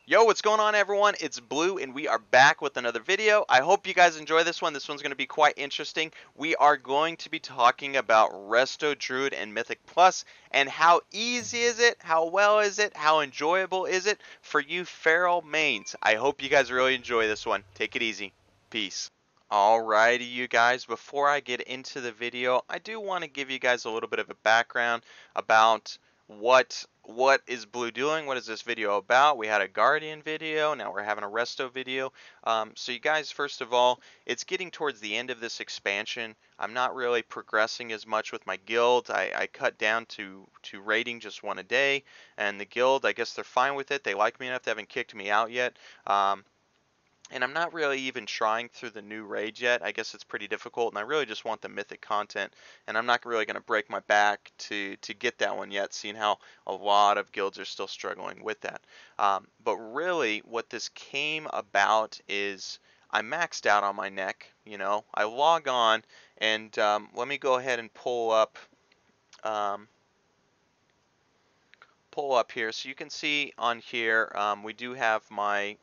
Yo, what's going on everyone? It's Blue and we are back with another video. I hope you guys enjoy this one. This one's going to be quite interesting. We are going to be talking about Resto Druid and Mythic Plus and how easy is it, how well is it, how enjoyable is it for you feral mains. I hope you guys really enjoy this one. Take it easy. Peace. Alrighty, you guys, before I get into the video, I do want to give you guys a little bit of a background about what is Blue doing, what is this video about. We had a Guardian video, now we're having a Resto video. So you guys, first of all, it's getting towards the end of this expansion. I'm not really progressing as much with my guild. I cut down to raiding just one a day, and the guild, I guess they're fine with it. They like me enough, they haven't kicked me out yet. And I'm not really even trying through the new raid yet. I guess it's pretty difficult, and I really just want the mythic content. And I'm not really going to break my back to get that one yet, seeing how a lot of guilds are still struggling with that. But really, what this came about is I maxed out on my neck. You know, I log on, and let me go ahead and um, pull up here, so you can see on here we do have my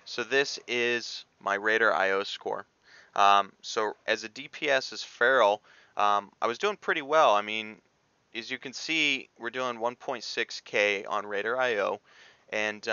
so this is my Raider IO score. So as a DPS as Feral, I was doing pretty well. I mean, as you can see, we're doing 1.6k on Raider IO, and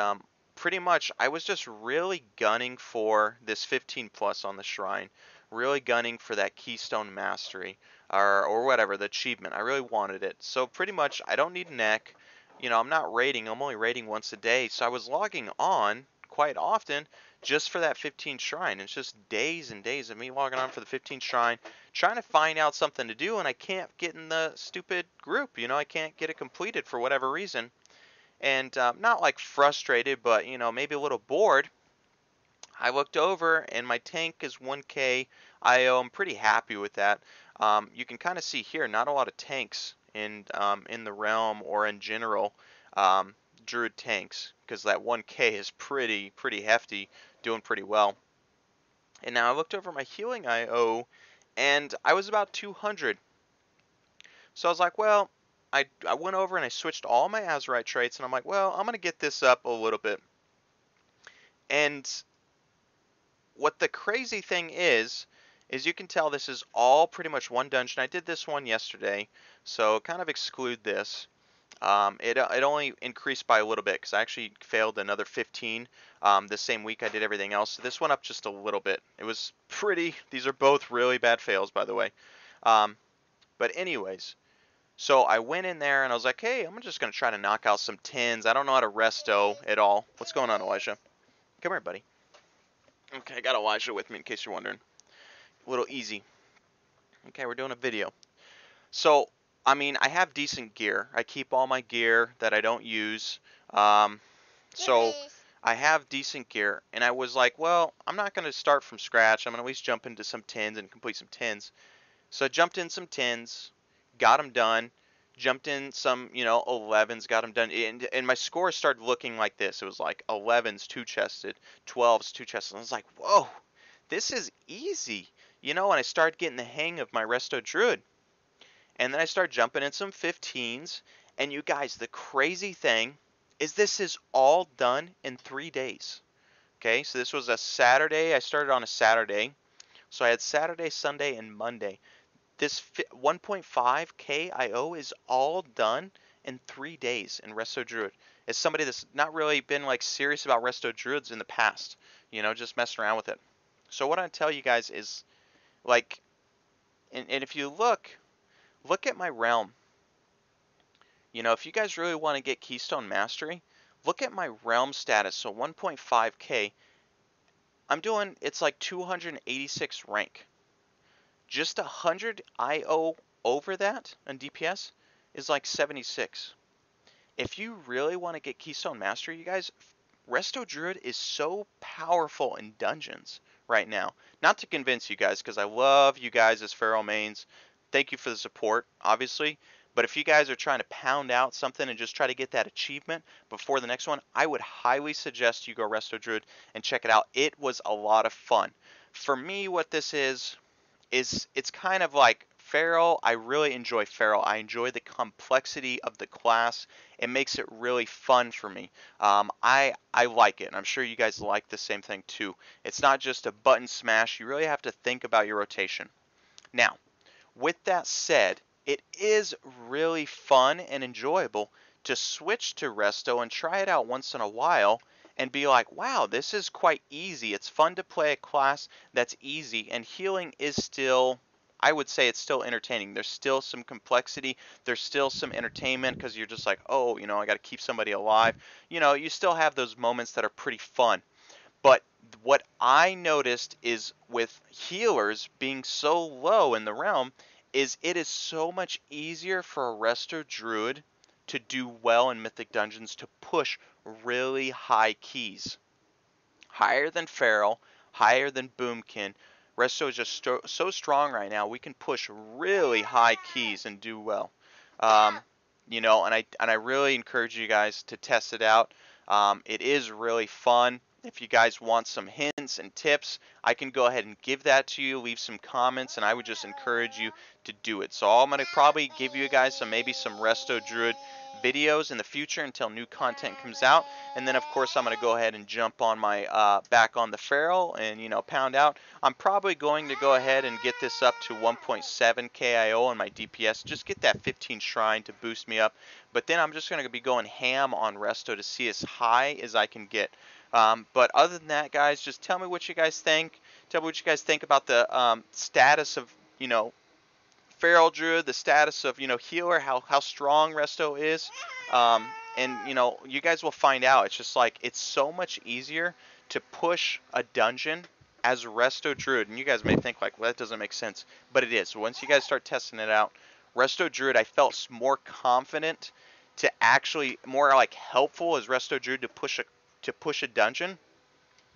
pretty much I was just really gunning for this 15 plus on the Shrine, really gunning for that Keystone Mastery, or whatever, the achievement. I really wanted it. So pretty much I don't need neck. You know, I'm not raiding. I'm only raiding once a day. So I was logging on quite often just for that 15 shrine. It's just days and days of me logging on for the 15 shrine, trying to find out something to do, and I can't get in the stupid group. You know, I can't get it completed for whatever reason. And not like frustrated, but you know, maybe a little bored. I looked over and my tank is 1k IO. I'm pretty happy with that. You can kind of see here, not a lot of tanks in the realm or in general. Druid tanks, because that 1k is pretty hefty, doing pretty well. And now I looked over my healing IO, and I was about 200. So I was like, well, I went over and I switched all my Azurite traits, and I'm like, well, I'm gonna get this up a little bit. And what the crazy thing is you can tell this is all pretty much one dungeon. I did this one yesterday, so kind of exclude this. It only increased by a little bit because I actually failed another 15 the same week I did everything else. So this went up just a little bit. It was pretty. These are both really bad fails, by the way. Um, but anyways, so I went in there and I was like, hey, I'm just gonna try to knock out some 10s. I don't know how to resto at all. What's going on, Elijah? Come here, buddy. Okay, I got Elijah with me in case you're wondering. A little easy. Okay, we're doing a video. So, I mean, I have decent gear. I keep all my gear that I don't use. Um, so I have decent gear, and I was like, well, I'm not going to start from scratch. I'm going to at least jump into some 10s and complete some 10s. So I jumped in some 10s, got them done. Jumped in some, you know, 11s, got them done. And my score started looking like this. It was like 11s, two-chested, 12s, two-chested. I was like, whoa, this is easy. You know, and I started getting the hang of my Resto Druid. And then I start jumping in some 15s. And you guys, the crazy thing is this is all done in 3 days. Okay, so this was a Saturday. I started on a Saturday. So I had Saturday, Sunday, and Monday. This 1.5k IO is all done in 3 days in Resto Druid. As somebody that's not really been like serious about Resto Druids in the past, you know, just messing around with it. So what I tell you guys is like, and if you look at my realm. You know, if you guys really want to get Keystone Mastery, look at my realm status. So 1.5k, I'm doing, it's like 286 rank. Just 100 IO over that on DPS is like 76. If you really want to get Keystone Mastery, you guys, Resto Druid is so powerful in dungeons right now. Not to convince you guys, because I love you guys as Feral mains. Thank you for the support, obviously. But if you guys are trying to pound out something and just try to get that achievement before the next one, I would highly suggest you go Resto Druid and check it out. It was a lot of fun. For me, what this is it's kind of like Feral, I really enjoy Feral. I enjoy the complexity of the class. It makes it really fun for me. I like it, and I'm sure you guys like the same thing too. It's not just a button smash. You really have to think about your rotation. Now, with that said, it is really fun and enjoyable to switch to Resto and try it out once in a while and be like, wow, this is quite easy. It's fun to play a class that's easy, and healing is still, I would say it's still entertaining. There's still some complexity. There's still some entertainment because you're just like, oh, I got to keep somebody alive. You still have those moments that are pretty fun. But what I noticed is with healers being so low in the realm is it is so much easier for a Resto Druid to do well in Mythic Dungeons to push really high keys. Higher than Feral, higher than Boomkin. Resto is just so strong right now. We can push really high keys and do well. Um, and I really encourage you guys to test it out. It is really fun. If you guys want some hints and tips, I can go ahead and give that to you. Leave some comments, and I would just encourage you to do it. So I'm going to probably give you guys maybe some Resto Druid videos in the future until new content comes out. And then, of course, I'm going to go ahead and jump on my back on the Feral and, pound out. I'm probably going to go ahead and get this up to 1.7 KIO on my DPS. Just get that 15 shrine to boost me up. But then I'm just going to be going ham on Resto to see as high as I can get. But other than that, guys, just tell me what you guys think. Tell me what you guys think about the status of, Feral Druid, the status of, healer, how strong Resto is. And, you guys will find out. It's just like, it's so much easier to push a dungeon as Resto Druid. And you guys may think like, well, that doesn't make sense. But it is. Once you guys start testing it out, Resto Druid, I felt more confident to actually, more like helpful as Resto Druid to push a dungeon.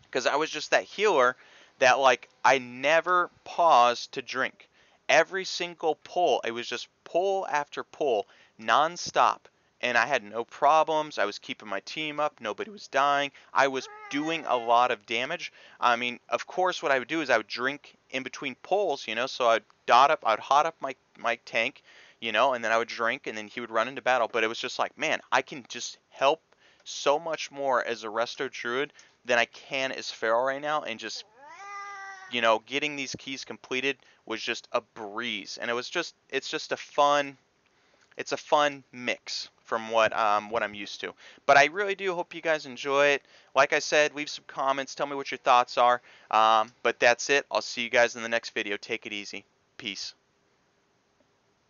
Because I was just that healer that like, I never paused to drink. Every single pull, it was just pull after pull, non-stop. And I had no problems. I was keeping my team up. Nobody was dying. I was doing a lot of damage. I mean, of course, what I would do is I would drink in between pulls, so I'd hot up my tank, and then I would drink, and then he would run into battle. But it was just like, man, I can just help so much more as a Resto Druid than I can as Feral right now, and just getting these keys completed was just a breeze, and it's just a fun mix from what I'm used to. But I really do hope you guys enjoy it. Like I said, leave some comments, tell me what your thoughts are. But that's it. I'll see you guys in the next video. Take it easy. Peace.